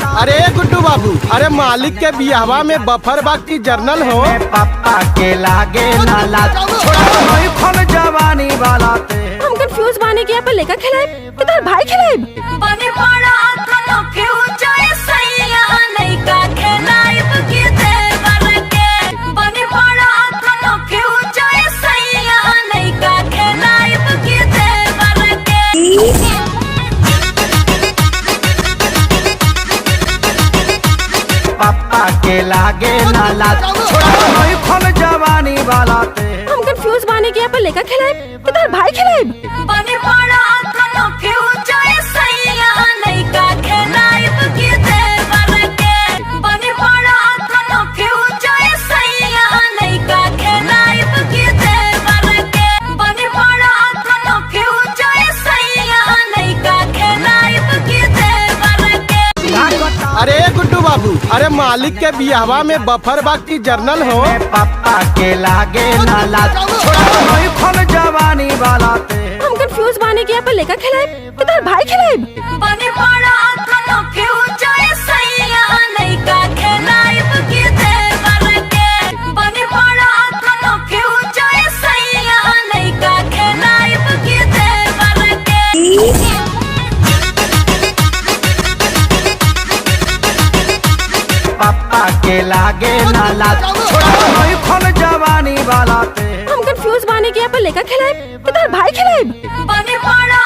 अरे गुड्डू बाबू, अरे मालिक के बियाहवा में बफर बाग की जर्नल हो। पापा के लागे नाला छोड़ा जवानी वाला हम कंफ्यूज बाने के अपन लेकर खिलाए कि तार भाई खिलाए बने पड़ा आत्मा के ऊंचाई सैया नहीं का खिलाए के देवर के बने पड़ा आत्मा के ऊंचाई सैया नहीं का खिलाए के देवर के पापा के लागे नाला छोड़ा जवानी वाला हम कंफ्यूज बाने के अपन लेकर खिलाए कि तार भाई खिलाए बने पड़ा आत्मा के ऊंचाई सैया नहीं का खिलाए के देवर के बने पड़ा आत्मा के ऊंचाई सैया नहीं का खिलाए के देवर के बने पड़ा आत्मा के ऊंचाई सैया नहीं का खिलाए के देवर के अरे गुड्डू बाबू, अरे मालिक के बियाहवा में बफर बाग की जर्नल हो। पापा के लागे नाला छोड़ा जवानी वाला हम कंफ्यूज बाने के अपन लेकर खिलाए कि तार भाई खिलाए बने पड़ा आत्मा के ऊंचाई सैया नहीं का खिलाए के देवर के बने पड़ा आत्मा के ऊंचाई सैया नहीं का खिलाए के देवर के पापा के लागे नाला छोड़ा जवानी वाला हम कंफ्यूज बाने के अपन लेकर खिलाए कि तार भाई खिलाए बने पड़ा